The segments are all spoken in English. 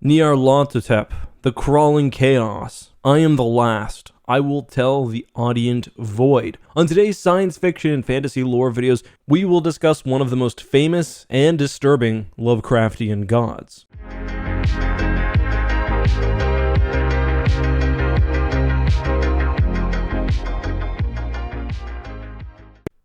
Nyarlathotep, the crawling chaos. I am the last. I will tell the audient void. On today's science fiction and fantasy lore videos, we will discuss one of the most famous and disturbing Lovecraftian gods.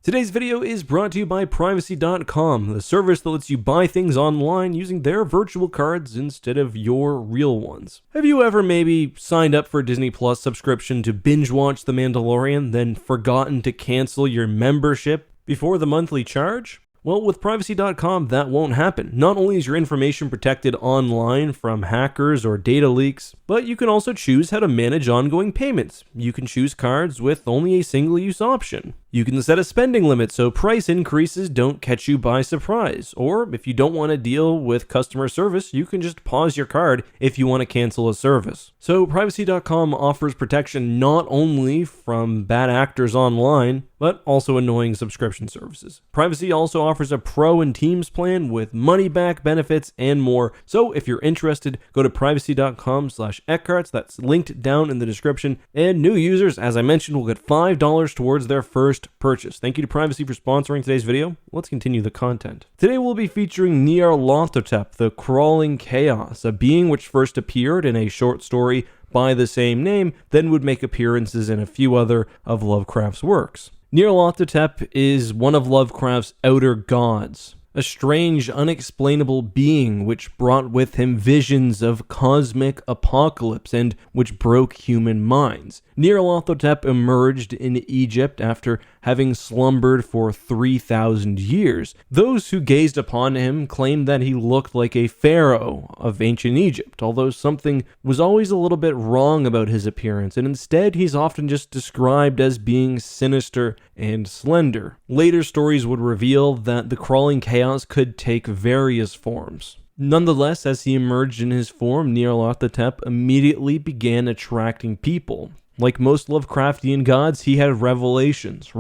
Today's video is brought to you by Privacy.com, the service that lets you buy things online using their virtual cards instead of your real ones. Have you ever maybe signed up for a Disney Plus subscription to binge watch The Mandalorian, then forgotten to cancel your membership before the monthly charge? Well, with Privacy.com, that won't happen. Not only is your information protected online from hackers or data leaks, but you can also choose how to manage ongoing payments. You can choose cards with only a single-use option. You can set a spending limit so price increases don't catch you by surprise. Or if you don't want to deal with customer service, you can just pause your card if you want to cancel a service. So Privacy.com offers protection not only from bad actors online, but also annoying subscription services. Privacy also offers a pro and teams plan with money-back benefits and more. So if you're interested, go to privacy.com/Eckharts. That's linked down in the description. And new users, as I mentioned, will get $5 towards their first purchase. Thank you to Privacy for sponsoring today's video. Let's continue the content. Today we'll be featuring Nyarlathotep, the crawling chaos, a being which first appeared in a short story by the same name, then would make appearances in a few other of Lovecraft's works. Nyarlathotep is one of Lovecraft's outer gods, a strange, unexplainable being which brought with him visions of cosmic apocalypse and which broke human minds. Nyarlathotep emerged in Egypt after having slumbered for 3,000 years. Those who gazed upon him claimed that he looked like a pharaoh of ancient Egypt, although something was always a little bit wrong about his appearance, and instead he's often just described as being sinister and slender. Later stories would reveal that the crawling chaos could take various forms. Nonetheless, as he emerged in his form, Nyarlathotep immediately began attracting people. Like most Lovecraftian gods, he had revelations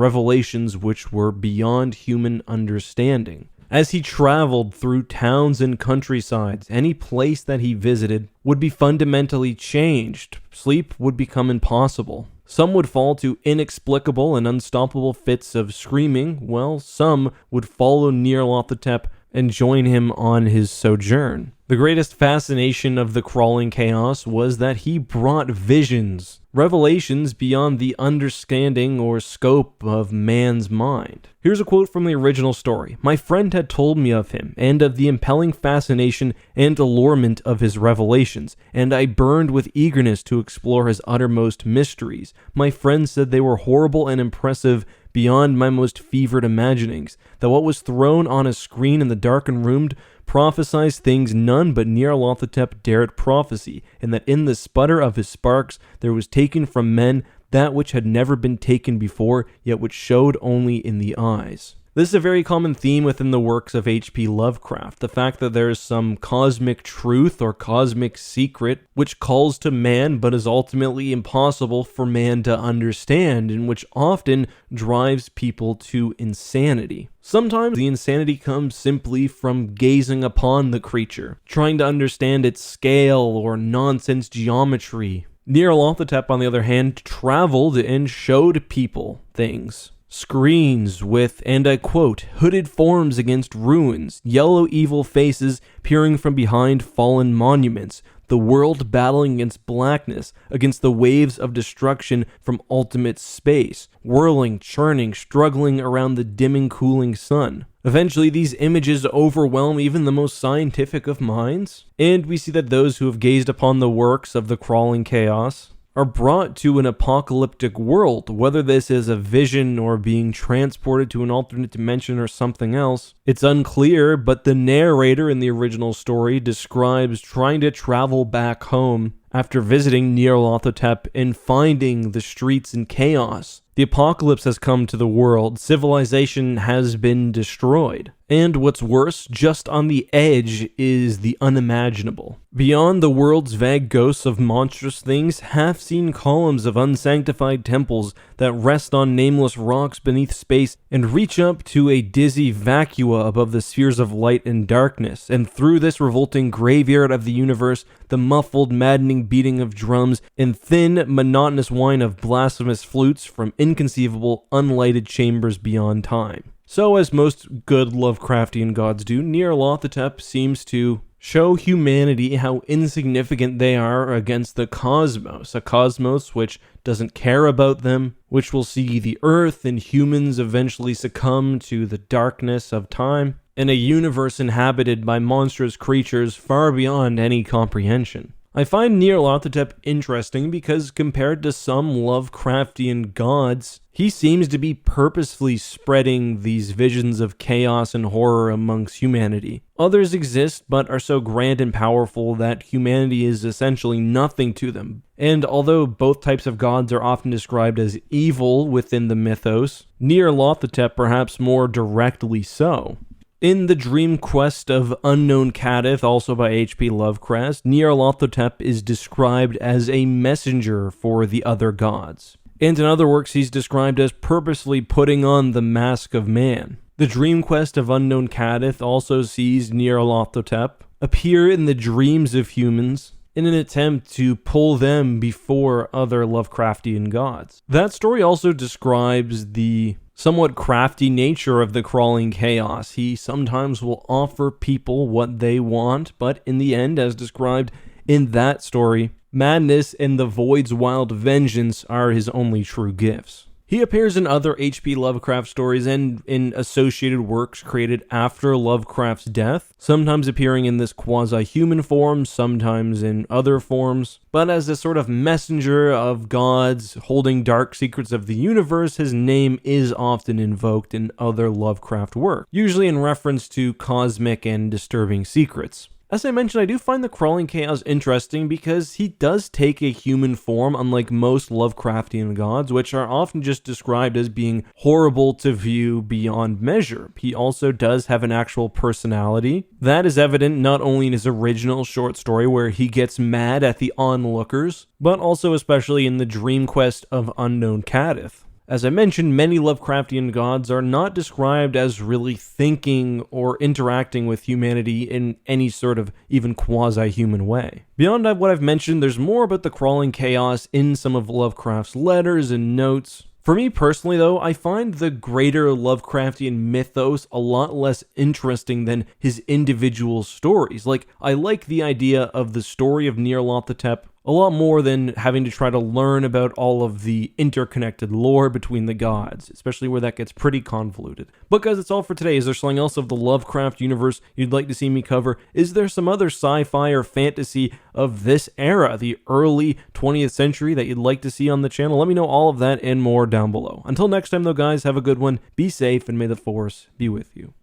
which were beyond human understanding. As he traveled through towns and countrysides, any place that he visited would be fundamentally changed. Sleep would become impossible. Some would fall to inexplicable and unstoppable fits of screaming, while some would follow Nyarlathotep and join him on his sojourn. The greatest fascination of the crawling chaos was that he brought visions, revelations beyond the understanding or scope of man's mind. Here's a quote from the original story. "My friend had told me of him, and of the impelling fascination and allurement of his revelations, and I burned with eagerness to explore his uttermost mysteries. My friend said they were horrible and impressive beyond my most fevered imaginings, that what was thrown on a screen in the darkened room prophesied things none but Nyarlathotep dared prophesy, and that in the sputter of his sparks there was taken from men that which had never been taken before, yet which showed only in the eyes." This is a very common theme within the works of HP Lovecraft, the fact that there is some cosmic truth or cosmic secret which calls to man but is ultimately impossible for man to understand, and which often drives people to insanity. Sometimes the insanity comes simply from gazing upon the creature, trying to understand its scale or nonsense geometry. Nyarlathotep, on the other hand, traveled and showed people things. Screens with, and I quote, "hooded forms against ruins, yellow evil faces peering from behind fallen monuments, the world battling against blackness, against the waves of destruction from ultimate space, whirling, churning, struggling around the dimming, cooling sun." Eventually, these images overwhelm even the most scientific of minds, and we see that those who have gazed upon the works of the crawling chaos are brought to an apocalyptic world, whether this is a vision or being transported to an alternate dimension or something else. It's unclear, but the narrator in the original story describes trying to travel back home after visiting Nyarlathotep and finding the streets in chaos. The apocalypse has come to the world, civilization has been destroyed. And what's worse, just on the edge is the unimaginable. Beyond the world's vague ghosts of monstrous things, half-seen columns of unsanctified temples that rest on nameless rocks beneath space and reach up to a dizzy vacua above the spheres of light and darkness. And through this revolting graveyard of the universe, the muffled, maddening beating of drums and thin, monotonous whine of blasphemous flutes from inconceivable, unlighted chambers beyond time. So, as most good Lovecraftian gods do, Nyarlathotep seems to show humanity how insignificant they are against the cosmos, a cosmos which doesn't care about them, which will see the earth and humans eventually succumb to the darkness of time, and a universe inhabited by monstrous creatures far beyond any comprehension. I find Nyarlathotep interesting because compared to some Lovecraftian gods, he seems to be purposefully spreading these visions of chaos and horror amongst humanity. Others exist but are so grand and powerful that humanity is essentially nothing to them. And although both types of gods are often described as evil within the mythos, Nyarlathotep perhaps more directly so. In The Dream Quest of Unknown Cthulhu, also by HP Lovecraft, Nyarlathotep is described as a messenger for the other gods. And in other works, he's described as purposely putting on the mask of man. The Dream Quest of Unknown Cthulhu also sees Nyarlathotep appear in the dreams of humans in an attempt to pull them before other Lovecraftian gods. That story also describes the somewhat crafty nature of the crawling chaos. He sometimes will offer people what they want, but in the end, as described in that story, madness and the void's wild vengeance are his only true gifts. He appears in other H.P. Lovecraft stories and in associated works created after Lovecraft's death, sometimes appearing in this quasi-human form, sometimes in other forms. But as a sort of messenger of gods holding dark secrets of the universe, his name is often invoked in other Lovecraft work, usually in reference to cosmic and disturbing secrets. As I mentioned, I do find the crawling chaos interesting because he does take a human form, unlike most Lovecraftian gods, which are often just described as being horrible to view beyond measure. He also does have an actual personality. That is evident not only in his original short story where he gets mad at the onlookers, but also especially in the Dream Quest of Unknown Cthulhu. As I mentioned, many Lovecraftian gods are not described as really thinking or interacting with humanity in any sort of even quasi-human way. Beyond what I've mentioned, there's more about the crawling chaos in some of Lovecraft's letters and notes. For me personally though, I find the greater Lovecraftian mythos a lot less interesting than his individual stories. Like, I like the idea of the story of Nyarlathotep a lot more than having to try to learn about all of the interconnected lore between the gods, especially where that gets pretty convoluted. But guys, that's all for today. Is there something else of the Lovecraft universe you'd like to see me cover? Is there some other sci-fi or fantasy of this era, the early 20th century, that you'd like to see on the channel? Let me know all of that and more down below. Until next time though, guys, have a good one, be safe, and may the Force be with you.